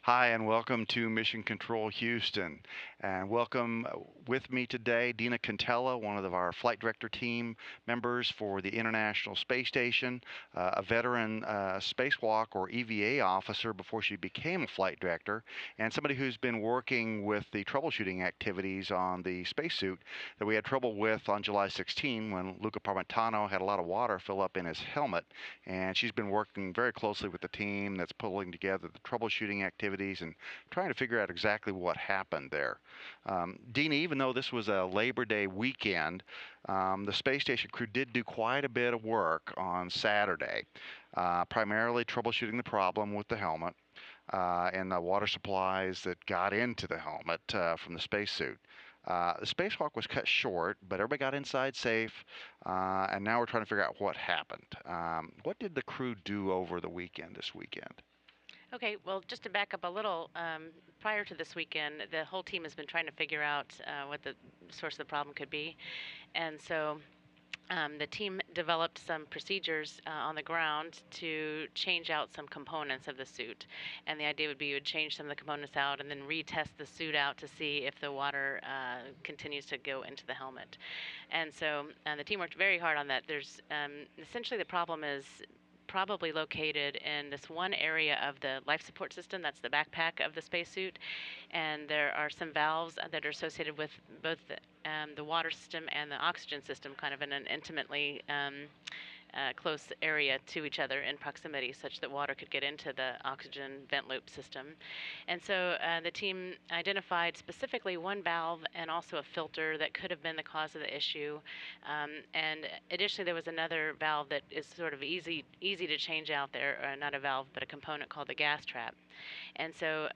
Hi, and welcome to Mission Control Houston. And welcome with me today, Dina Contella, one of our Flight Director team members for the International Space Station, a veteran spacewalk or EVA officer before she became a Flight Director, and somebody who's been working with the troubleshooting activities on the spacesuit that we had trouble with on July 16 when Luca Parmitano had a lot of water fill up in his helmet. And she's been working very closely with the team that's pulling together the troubleshooting activities and trying to figure out exactly what happened there. Dina, even though this was a Labor Day weekend, the space station crew did do quite a bit of work on Saturday, primarily troubleshooting the problem with the helmet and the water supplies that got into the helmet from the spacesuit. The spacewalk was cut short, but everybody got inside safe, and now we're trying to figure out what happened. What did the crew do over the weekend, this weekend? Okay, well, just to back up a little, prior to this weekend, the whole team has been trying to figure out what the source of the problem could be. And so the team developed some procedures on the ground to change out some components of the suit. And the idea would be you would change some of the components out and then retest the suit out to see if the water continues to go into the helmet. And so the team worked very hard on that. There's essentially the problem is probably located in this one area of the life support system. That's the backpack of the spacesuit. And there are some valves that are associated with both the water system and the oxygen system, kind of in an intimately close area to each other in proximity, such that water could get into the oxygen vent loop system. And so the team identified specifically one valve and also a filter that could have been the cause of the issue. And additionally, there was another valve that is sort of easy to change out there, not a valve, but a component called the gas trap. And so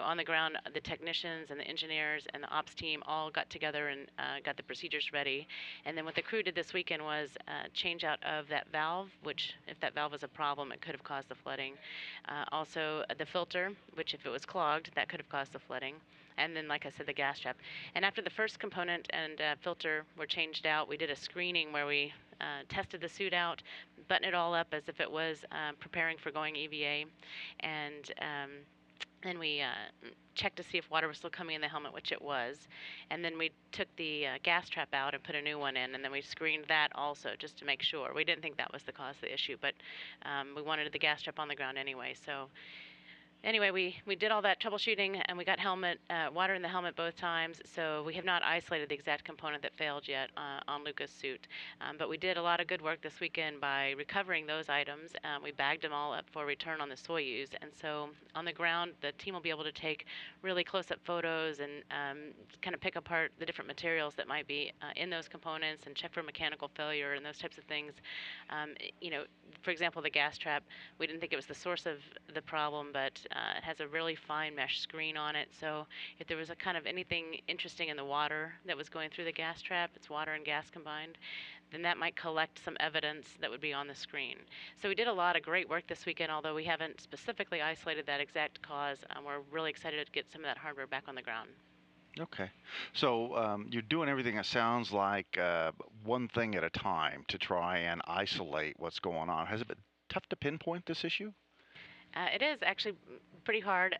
on the ground, the technicians and the engineers and the ops team all got together and got the procedures ready. And then what the crew did this weekend was change out of that valve, which if that valve was a problem, it could have caused the flooding. Also the filter, which if it was clogged, that could have caused the flooding. And then, like I said, the gas trap. And after the first component and filter were changed out, we did a screening where we tested the suit out, buttoned it all up as if it was preparing for going EVA, and then we checked to see if water was still coming in the helmet, which it was. And then we took the gas trap out and put a new one in, and then we screened that also just to make sure. We didn't think that was the cause of the issue, but we wanted the gas trap on the ground anyway. So anyway, we did all that troubleshooting, and we got water in the helmet both times, so we have not isolated the exact component that failed yet on Luca's suit. But we did a lot of good work this weekend by recovering those items. We bagged them all up for return on the Soyuz, and so on the ground, the team will be able to take really close-up photos and kind of pick apart the different materials that might be in those components and check for mechanical failure and those types of things. For example, the gas trap, we didn't think it was the source of the problem, but it has a really fine mesh screen on it. So if there was a kind of anything interesting in the water that was going through the gas trap, it's water and gas combined, then that might collect some evidence that would be on the screen. So we did a lot of great work this weekend, although we haven't specifically isolated that exact cause. We're really excited to get some of that hardware back on the ground. Okay. So you're doing everything, it sounds like, one thing at a time to try and isolate what's going on. Has it been tough to pinpoint this issue? It is actually pretty hard.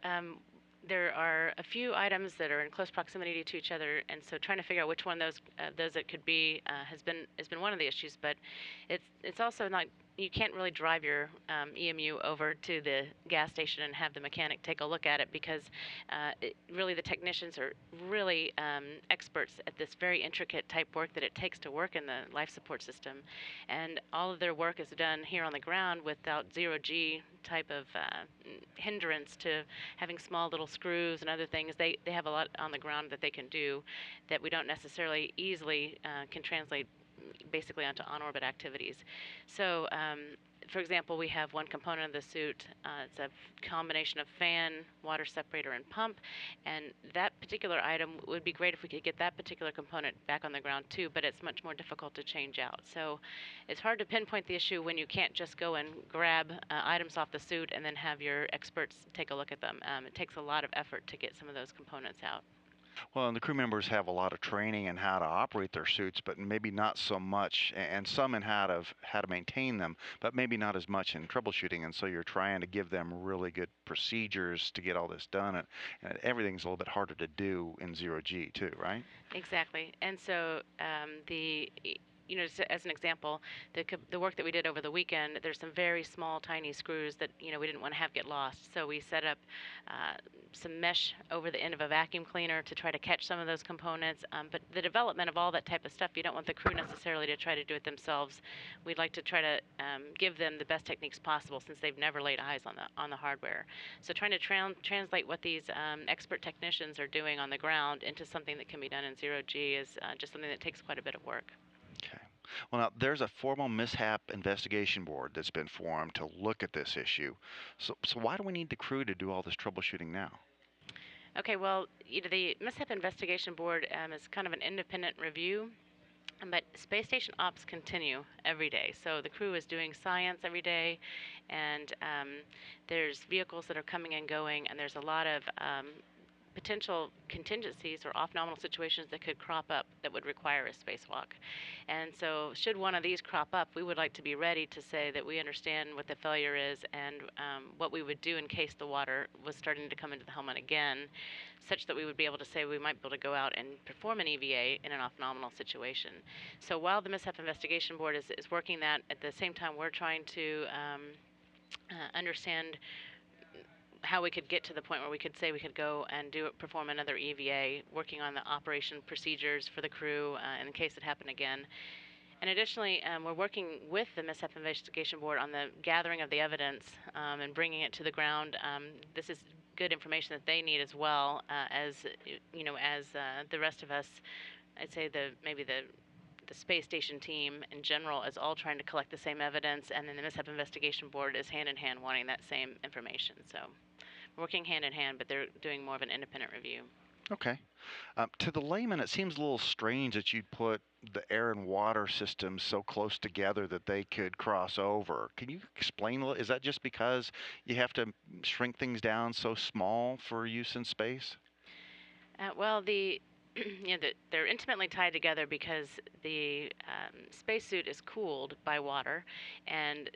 There are a few items that are in close proximity to each other, and so trying to figure out which one of those it could be has been one of the issues. But it's also not, you can't really drive your EMU over to the gas station and have the mechanic take a look at it, because really the technicians are really experts at this very intricate type work that it takes to work in the life support system, and all of their work is done here on the ground without zeroG type of hindrance to having small little screws and other things. They have a lot on the ground that they can do that we don't necessarily easily can translate basically onto on-orbit activities. So, for example, we have one component of the suit. It's a combination of fan, water separator, and pump. And that particular item would be great if we could get that particular component back on the ground too, but it's much more difficult to change out. So it's hard to pinpoint the issue when you can't just go and grab items off the suit and then have your experts take a look at them. It takes a lot of effort to get some of those components out. Well, and the crew members have a lot of training in how to operate their suits, but maybe not so much, and some in how to maintain them, but maybe not as much in troubleshooting. And so you're trying to give them really good procedures to get all this done, and everything's a little bit harder to do in zero G too, right? Exactly. And so as an example, the work that we did over the weekend, there's some very small, tiny screws that we didn't want to have get lost. So we set up some mesh over the end of a vacuum cleaner to try to catch some of those components. But the development of all that type of stuff, you don't want the crew necessarily to try to do it themselves. We'd like to try to give them the best techniques possible since they've never laid eyes on the hardware. So trying to translate what these expert technicians are doing on the ground into something that can be done in zero G is just something that takes quite a bit of work. Okay. Well, now there's a formal mishap investigation board that's been formed to look at this issue. So why do we need the crew to do all this troubleshooting now? Okay, well, the Mishap Investigation Board is kind of an independent review, but space station ops continue every day. So the crew is doing science every day, and there's vehicles that are coming and going, and there's a lot of potential contingencies or off-nominal situations that could crop up that would require a spacewalk. And so should one of these crop up, we would like to be ready to say that we understand what the failure is and what we would do in case the water was starting to come into the helmet again, such that we would be able to say we might be able to go out and perform an EVA in an off-nominal situation. So while the Mishap Investigation Board is working that, at the same time we're trying to understand how we could get to the point where we could say we could go and perform another EVA, working on the operation procedures for the crew in case it happened again. And additionally, we're working with the Mishap Investigation Board on the gathering of the evidence and bringing it to the ground. This is good information that they need as well as the rest of us. I'd say maybe the space station team in general is all trying to collect the same evidence, and then the Mishap Investigation Board is hand in hand wanting that same information. So working hand in hand, but they're doing more of an independent review. Okay. To the layman, it seems a little strange that you'd put the air and water systems so close together that they could cross over. Can you explain? Is that just because you have to shrink things down so small for use in space? Well, they're intimately tied together because the spacesuit is cooled by water, and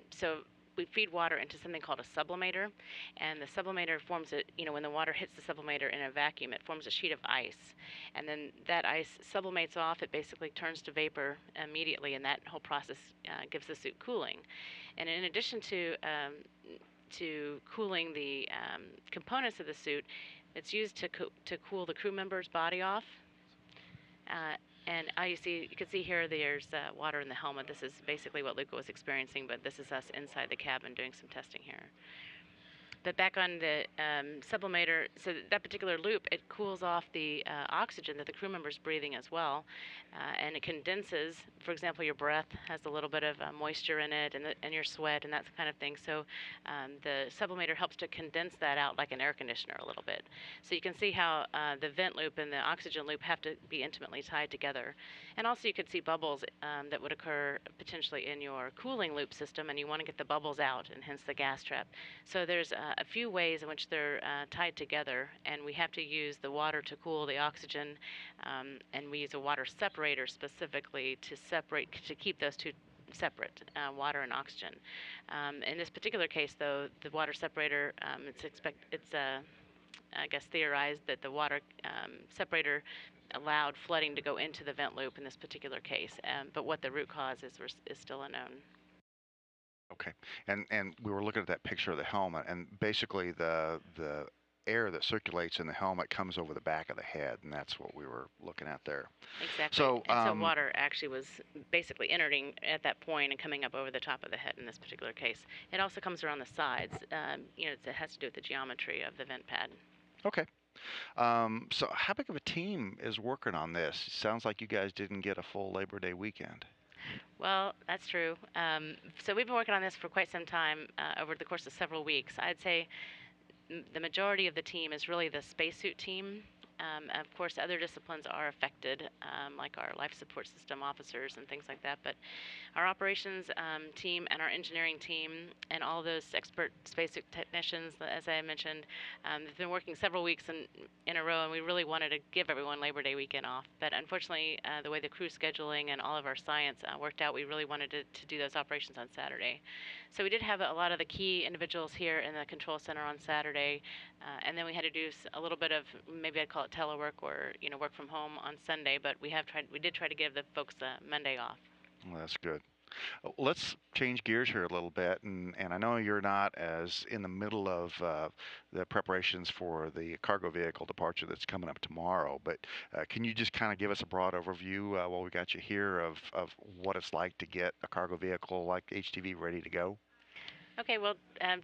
so we feed water into something called a sublimator, and the sublimator forms when the water hits the sublimator in a vacuum, it forms a sheet of ice, and then that ice sublimates off. It basically turns to vapor immediately, and that whole process gives the suit cooling. And in addition to cooling the components of the suit, it's used to cool the crew member's body off. And you can see here there's water in the helmet. This is basically what Luca was experiencing, but this is us inside the cabin doing some testing here. But back on the sublimator, so that particular loop, it cools off the oxygen that the crew member's breathing as well, and it condenses. For example, your breath has a little bit of moisture in it, and your sweat, and that kind of thing. So the sublimator helps to condense that out like an air conditioner a little bit. So you can see how the vent loop and the oxygen loop have to be intimately tied together. And also you could see bubbles that would occur potentially in your cooling loop system, and you want to get the bubbles out, and hence the gas trap. So there's a few ways in which they're tied together, and we have to use the water to cool the oxygen, and we use a water separator specifically to keep those two separate, water and oxygen. In this particular case, though, the water separator, I guess theorized that the water separator allowed flooding to go into the vent loop in this particular case, but what the root cause is still unknown. Okay. And we were looking at that picture of the helmet, and basically the air that circulates in the helmet comes over the back of the head, and that's what we were looking at there. Exactly. So, And so water actually was basically entering at that point and coming up over the top of the head in this particular case. It also comes around the sides. It has to do with the geometry of the vent pad. okay. So how big of a team is working on this? Sounds like you guys didn't get a full Labor Day weekend. Well, that's true. So we've been working on this for quite some time over the course of several weeks. I'd say the majority of the team is really the spacesuit team, Of course, other disciplines are affected, like our life support system officers and things like that. But our operations team and our engineering team and all those expert spacesuit technicians, as I mentioned, they've been working several weeks in a row, and we really wanted to give everyone Labor Day weekend off. But unfortunately, the way the crew scheduling and all of our science worked out, we really wanted to do those operations on Saturday. So we did have a lot of the key individuals here in the control center on Saturday, and then we had to do a little bit of, maybe I'd call it telework or work from home on Sunday. But we did try to give the folks Monday off. Well, that's good. Let's change gears here a little bit, and I know you're not as in the middle of the preparations for the cargo vehicle departure that's coming up tomorrow, but can you just kind of give us a broad overview while we got you here of what it's like to get a cargo vehicle like HTV ready to go? Okay, well,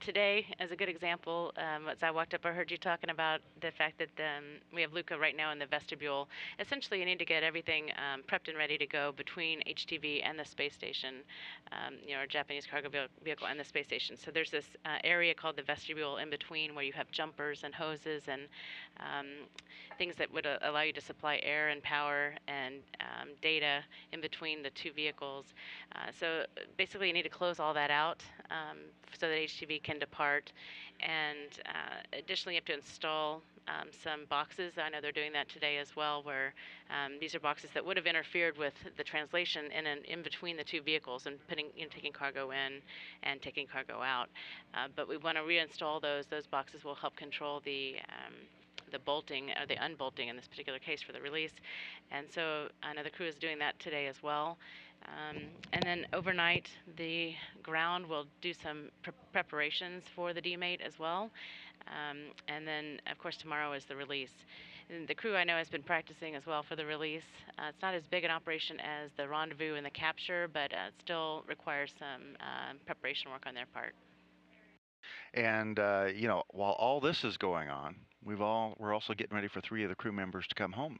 today, as a good example, as I walked up, I heard you talking about the fact that we have Luca right now in the vestibule. Essentially, you need to get everything prepped and ready to go between HTV and the space station, our Japanese cargo vehicle and the space station. So there's this area called the vestibule in between where you have jumpers and hoses and things that would allow you to supply air and power and data in between the two vehicles. So basically, you need to close all that out so that HTV can depart. And additionally, you have to install some boxes. I know they're doing that today as well, where these are boxes that would have interfered with the translation in between the two vehicles and taking cargo in and taking cargo out. But we want to reinstall those. Those boxes will help control the bolting or the unbolting in this particular case for the release. And so I know the crew is doing that today as well. And then overnight, the ground will do some preparations for the demate as well. And then, of course, tomorrow is the release. And the crew I know has been practicing as well for the release. It's not as big an operation as the rendezvous and the capture, but it still requires some preparation work on their part. And while all this is going on, we're also getting ready for three of the crew members to come home.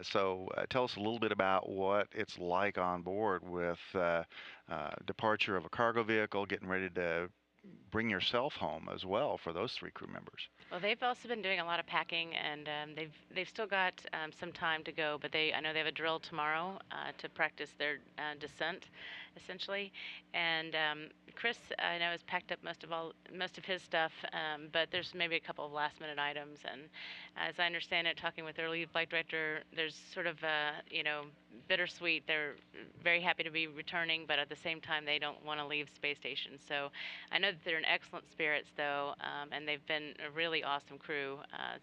So tell us a little bit about what it's like on board with departure of a cargo vehicle, getting ready to bring yourself home as well for those three crew members. Well, they've also been doing a lot of packing, and they've still got some time to go. But I know they have a drill tomorrow to practice their descent, essentially. And Chris, I know, has packed up most of his stuff, but there's maybe a couple of last-minute items. And as I understand it, talking with their lead flight director, there's sort of bittersweet. They're very happy to be returning, but at the same time, they don't want to leave space station. So I know that they're in excellent spirits, though, and they've been a really awesome crew.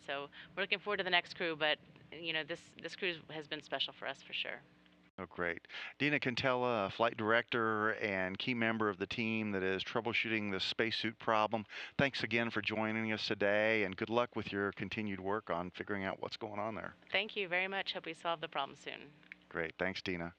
So we're looking forward to the next crew, but this cruise has been special for us for sure. Oh, great. Dina Contella, a flight director and key member of the team that is troubleshooting the spacesuit problem. Thanks again for joining us today, and good luck with your continued work on figuring out what's going on there. Thank you very much. Hope we solve the problem soon. Great. Thanks, Dina.